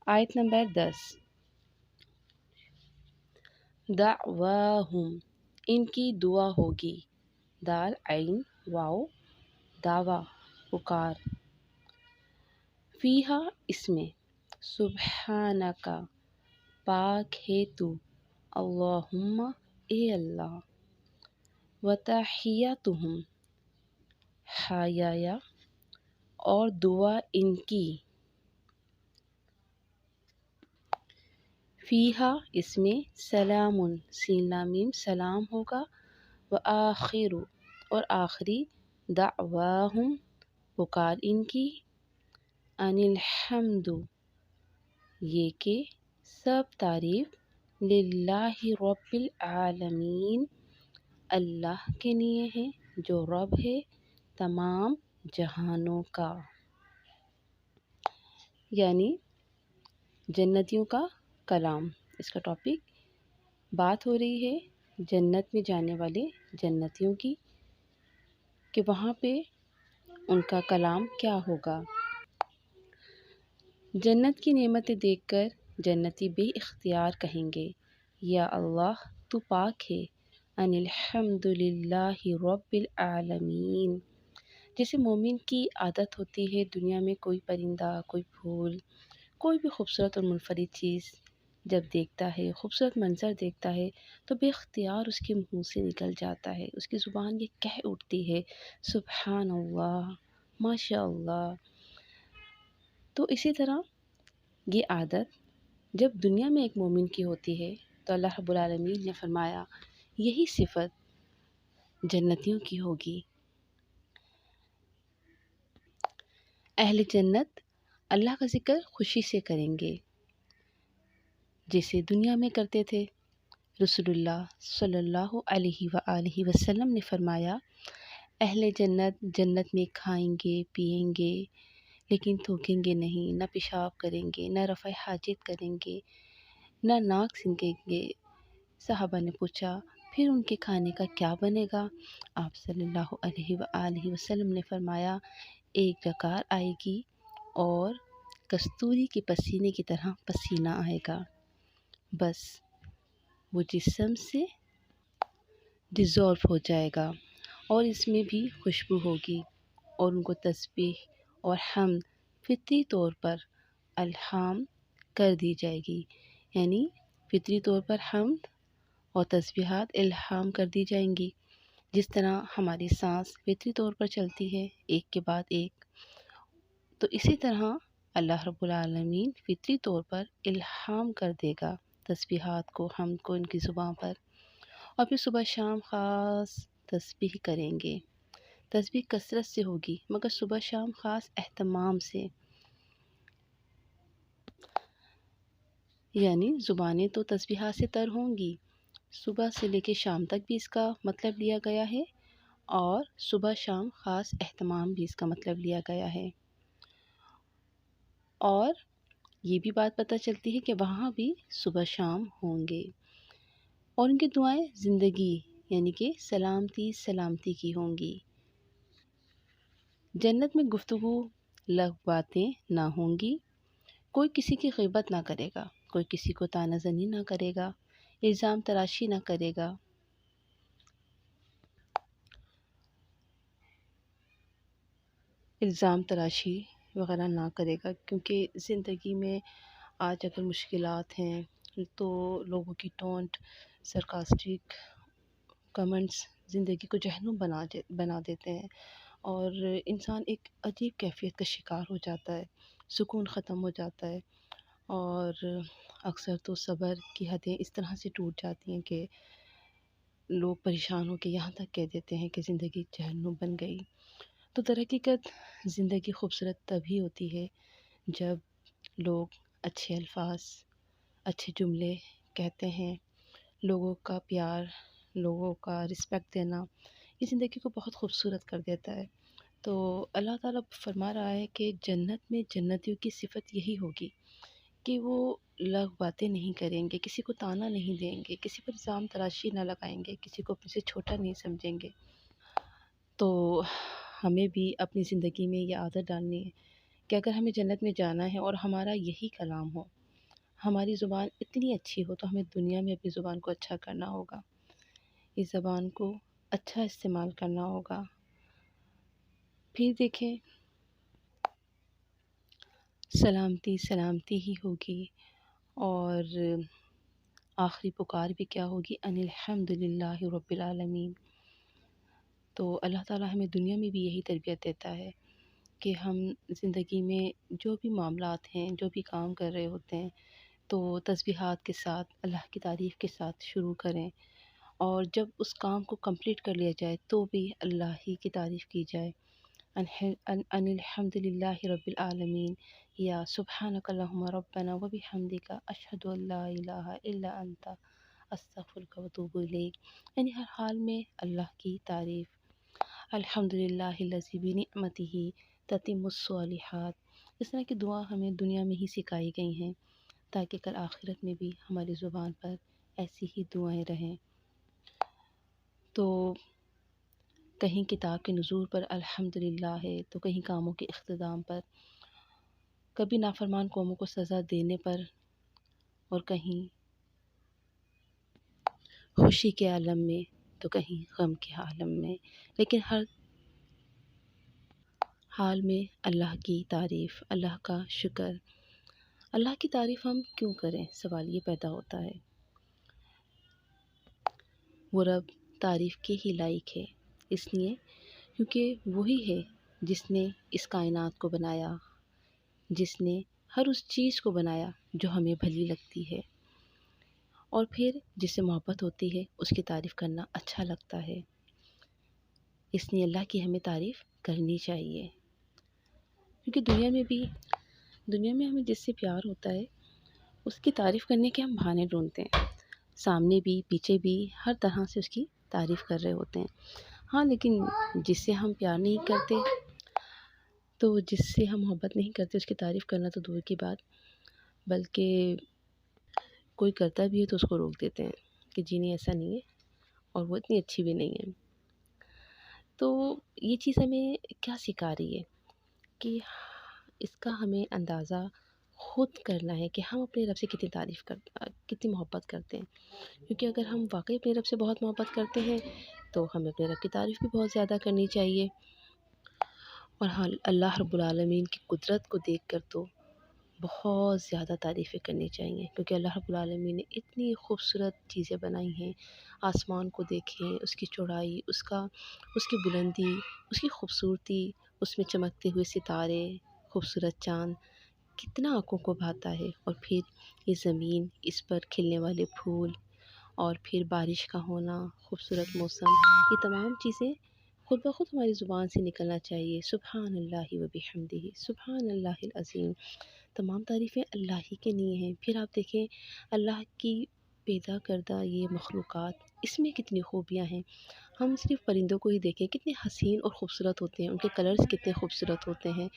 آیت نمبر 10، دعواہم، ان کی دعا ہوگی، دال عین واو، دعویٰ پکار، فیہا اس میں، سبحانکا پاک ہے تو، اللہم اے اللہ، وتحیتہم حیایا اور دعا ان کی، فیہا اس میں، سلام سین لام میم سلام ہوگا، وآخر اور آخری، دعواہم پکار ان کی، ان الحمد یہ کہ سب تعریف، للہ رب العالمین اللہ کے لیے ہے جو رب ہے تمام جہانوں کا، یعنی جنتیوں کا کلام۔ اس کا ٹاپک، بات ہو رہی ہے جنت میں جانے والے جنتیوں کی، کہ وہاں پہ ان کا کلام کیا ہوگا۔ جنت کی نعمتیں دیکھ کر جنتی بے اختیار کہیں گے، یا اللہ تو پاک ہے، ان الحمد للہ رب العالمین۔ جیسے مومن کی عادت ہوتی ہے دنیا میں کوئی پرندہ، کوئی پھول، کوئی بھی خوبصورت اور منفرد چیز جب دیکھتا ہے، خوبصورت منظر دیکھتا ہے، تو بے اختیار اس کے منہ سے نکل جاتا ہے، اس کی زبان یہ کہہ اٹھتی ہے، سبحان اللہ، ماشاء اللہ۔ تو اسی طرح یہ عادت جب دنیا میں ایک مومن کی ہوتی ہے تو اللہ رب العالمین نے فرمایا یہی صفت جنتیوں کی ہوگی۔ اہل جنت اللہ کا ذکر خوشی سے کریں گے، جیسے دنیا میں کرتے تھے۔ رسول اللہ صلی اللہ علیہ وآلہ وسلم نے فرمایا، اہل جنت جنت میں کھائیں گے، پئیں گے، لیکن تھوکیں گے نہیں، نہ پیشاب کریں گے، نہ رفع حاجت کریں گے، نہ ناک سنکیں گے۔ صحابہ نے پوچھا پھر ان کے کھانے کا کیا بنے گا؟ آپ صلی اللہ علیہ وآلہ وسلم نے فرمایا، ایک ڈکار آئے گی اور کستوری کے پسینے کی طرح پسینہ آئے گا، بس وہ جسم سے ڈیزولو ہو جائے گا، اور اس میں بھی خوشبو ہوگی، اور ان کو تسبیح اور حمد فطری طور پر الہام کر دی جائے گی، یعنی فطری طور پر حمد اور تسبیحات الہام کر دی جائیں گی، جس طرح ہماری سانس فطری طور پر چلتی ہے ایک کے بعد ایک، تو اسی طرح اللہ رب العالمین فطری طور پر الہام کر دے گا تسبیحات کو، حمد کو ان کی زبان پر، اور پھر صبح شام خاص تسبیح کریں گے۔ تسبیح کثرت سے ہوگی مگر صبح شام خاص اہتمام سے، یعنی زبانیں تو تسبیحات سے تر ہوں گی، صبح سے لے کے شام تک بھی اس کا مطلب لیا گیا ہے، اور صبح شام خاص اہتمام بھی اس کا مطلب لیا گیا ہے۔ اور یہ بھی بات پتہ چلتی ہے کہ وہاں بھی صبح شام ہوں گے، اور ان کی دعائیں زندگی یعنی کہ سلامتی سلامتی کی ہوں گی۔ جنت میں گفتگو لغو باتیں نہ ہوں گی، کوئی کسی کی غیبت نہ کرے گا، کوئی کسی کو طعنہ زنی نہ کرے گا، الزام تراشی نہ کرے گا، الزام تراشی وغیرہ نہ کرے گا، کیونکہ زندگی میں آج اگر مشکلات ہیں تو لوگوں کی ٹونٹ، سرکاسٹک کمنٹس زندگی کو جہنم بنا دیتے ہیں، اور انسان ایک عجیب کیفیت کا شکار ہو جاتا ہے، سکون ختم ہو جاتا ہے، اور اکثر تو صبر کی حدیں اس طرح سے ٹوٹ جاتی ہیں کہ لوگ پریشان ہو کے یہاں تک کہہ دیتے ہیں کہ زندگی جہنم بن گئی۔ تو در حقیقت زندگی خوبصورت تبھی ہوتی ہے جب لوگ اچھے الفاظ، اچھے جملے کہتے ہیں، لوگوں کا پیار، لوگوں کا رسپیکٹ دینا، یہ زندگی کو بہت خوبصورت کر دیتا ہے۔ تو اللہ تعالیٰ فرما رہا ہے کہ جنت میں جنتیوں کی صفت یہی ہوگی کہ وہ لغو باتیں نہیں کریں گے، کسی کو طعنہ نہیں دیں گے، کسی پر الزام تراشی نہ لگائیں گے، کسی کو اپنے سے چھوٹا نہیں سمجھیں گے۔ تو ہمیں بھی اپنی زندگی میں یہ عادت ڈالنی ہے کہ اگر ہمیں جنت میں جانا ہے اور ہمارا یہی کلام ہو، ہماری زبان اتنی اچھی ہو، تو ہمیں دنیا میں اپنی زبان کو اچھا کرنا ہوگا، اس زبان کو اچھا استعمال کرنا ہوگا۔ پھر دیکھیں، سلامتی سلامتی ہی ہوگی، اور آخری پکار بھی کیا ہوگی؟ ان الحمد للہ رب العالمین۔ تو اللہ تعالیٰ ہمیں دنیا میں بھی یہی تربیت دیتا ہے کہ ہم زندگی میں جو بھی معاملات ہیں، جو بھی کام کر رہے ہوتے ہیں، تو تسبیحات کے ساتھ، اللہ کی تعریف کے ساتھ شروع کریں، اور جب اس کام کو کمپلیٹ کر لیا جائے تو بھی اللہ ہی کی تعریف کی جائے۔ ان الحمد للہ رب العالمین، یا سبحانک اللہم ربنا وبحمدک اشہد ان لا الہ الا انت استغفرک واتوب الیک، یعنی ہر حال میں اللہ کی تعریف۔ الحمد للہ الذی بنعمتہ تتم الصالحات، اس طرح کی دعا ہمیں دنیا میں ہی سکھائی گئی ہیں، تاکہ کل آخرت میں بھی ہماری زبان پر ایسی ہی دعائیں رہیں۔ تو کہیں کتاب کے نزول پر الحمدللہ ہے، تو کہیں کاموں کے اختتام پر، کبھی نافرمان قوموں کو سزا دینے پر، اور کہیں خوشی کے عالم میں، تو کہیں غم کے عالم میں، لیکن ہر حال میں اللہ کی تعریف، اللہ کا شکر۔ اللہ کی تعریف ہم کیوں کریں؟ سوال یہ پیدا ہوتا ہے۔ وہ رب تعریف کے ہی لائق ہے، اس لیے کیونکہ وہی ہے جس نے اس کائنات کو بنایا، جس نے ہر اس چیز کو بنایا جو ہمیں بھلی لگتی ہے، اور پھر جس سے محبت ہوتی ہے اس کی تعریف کرنا اچھا لگتا ہے۔ اس لیے اللہ کی ہمیں تعریف کرنی چاہیے، کیونکہ دنیا میں ہمیں جس سے پیار ہوتا ہے اس کی تعریف کرنے کے ہم بہانے ڈھونڈتے ہیں، سامنے بھی پیچھے بھی ہر طرح سے اس کی تعریف کر رہے ہوتے ہیں۔ ہاں، لیکن جس سے ہم پیار نہیں کرتے، تو جس سے ہم محبت نہیں کرتے، اس کی تعریف کرنا تو دور کی بات، بلکہ کوئی کرتا بھی ہے تو اس کو روک دیتے ہیں کہ جی نہیں، ایسا نہیں ہے، اور وہ اتنی اچھی بھی نہیں ہے۔ تو یہ چیز ہمیں کیا سکھا رہی ہے کہ اس کا ہمیں اندازہ خود کرنا ہے کہ ہم اپنے رب سے کتنی محبت کرتے ہیں، کیونکہ اگر ہم واقعی اپنے رب سے بہت محبت کرتے ہیں تو ہمیں اپنے رب کی تعریف بھی بہت زیادہ کرنی چاہیے۔ اور ہاں، اللہ رب العالمین کی قدرت کو دیکھ کر تو بہت زیادہ تعریفیں کرنی چاہیے، کیونکہ اللہ رب العالمین نے اتنی خوبصورت چیزیں بنائی ہیں۔ آسمان کو دیکھیں، اس کی چوڑائی، اس کی بلندی، اس کی خوبصورتی، اس میں چمکتے ہوئے ستارے، خوبصورت چاند، کتنا آنکھوں کو بھاتا ہے۔ اور پھر یہ زمین، اس پر کھلنے والے پھول، اور پھر بارش کا ہونا، خوبصورت موسم، یہ تمام چیزیں خود بخود ہماری زبان سے نکلنا چاہیے۔ سبحان اللہ و بحمدہ، سبحان اللہ العظیم۔ تمام تعریفیں اللہ ہی کے لیے ہیں۔ پھر آپ دیکھیں اللہ کی پیدا کردہ یہ مخلوقات، اس میں کتنی خوبیاں ہیں۔ ہم صرف پرندوں کو ہی دیکھیں، کتنے حسین اور خوبصورت ہوتے ہیں، ان کے کلرز کتنے خوبصورت ہوتے ہیں،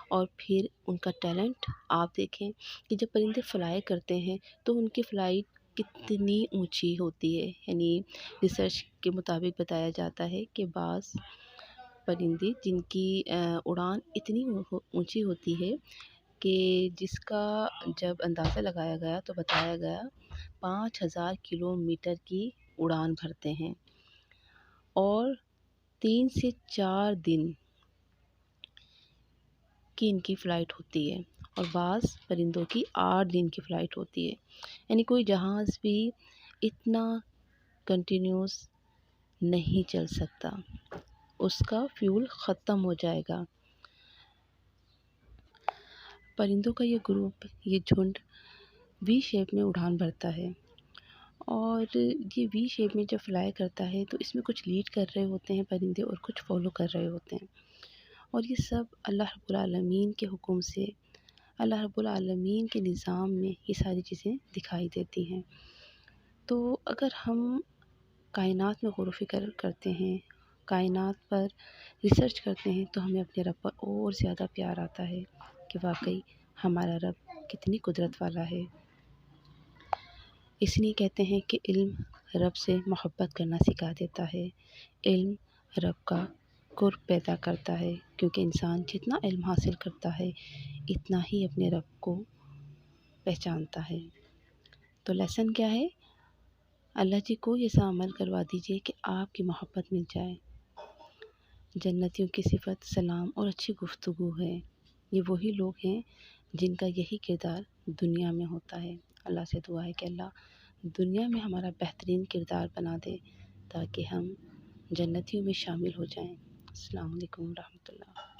اور پھر ان کا ٹیلنٹ آپ دیکھیں کہ جب پرندے فلائی کرتے ہیں تو ان کی فلائٹ کتنی اونچی ہوتی ہے۔ یعنی ریسرچ کے مطابق بتایا جاتا ہے کہ بعض پرندے جن کی اڑان اتنی اونچی ہوتی ہے کہ جس کا جب اندازہ لگایا گیا تو بتایا گیا 5000 کلومیٹر کی اڑان بھرتے ہیں، اور 3 سے 4 دن کی ان کی فلائٹ ہوتی ہے، اور بعض پرندوں کی 8 دن کی فلائٹ ہوتی ہے۔ یعنی کوئی جہاز بھی اتنا کنٹینیوس نہیں چل سکتا، اس کا فیول ختم ہو جائے گا۔ پرندوں کا یہ گروپ، یہ جھنڈ وی شیپ میں اڑان بھرتا ہے، اور یہ وی شیپ میں جب فلائی کرتا ہے تو اس میں کچھ لیڈ کر رہے ہوتے ہیں پرندے، اور کچھ فالو کر رہے ہوتے ہیں، اور یہ سب اللہ رب العالمین کے حکم سے، اللہ رب العالمین کے نظام میں یہ ساری چیزیں دکھائی دیتی ہیں۔ تو اگر ہم کائنات میں غور و فکر کرتے ہیں، کائنات پر ریسرچ کرتے ہیں، تو ہمیں اپنے رب پر اور زیادہ پیار آتا ہے کہ واقعی ہمارا رب کتنی قدرت والا ہے۔ اس لیے کہتے ہیں کہ علم رب سے محبت کرنا سکھا دیتا ہے، علم رب کا قرب پیدا کرتا ہے، کیونکہ انسان جتنا علم حاصل کرتا ہے اتنا ہی اپنے رب کو پہچانتا ہے۔ تو لیسن کیا ہے؟ اللہ جی کو ایسا عمل کروا دیجئے کہ آپ کی محبت مل جائے۔ جنتیوں کی صفت سلام اور اچھی گفتگو ہے۔ یہ وہی لوگ ہیں جن کا یہی کردار دنیا میں ہوتا ہے۔ اللہ سے دعا ہے کہ اللہ دنیا میں ہمارا بہترین کردار بنا دے تاکہ ہم جنتیوں میں شامل ہو جائیں۔ السلام علیکم ورحمۃ اللہ۔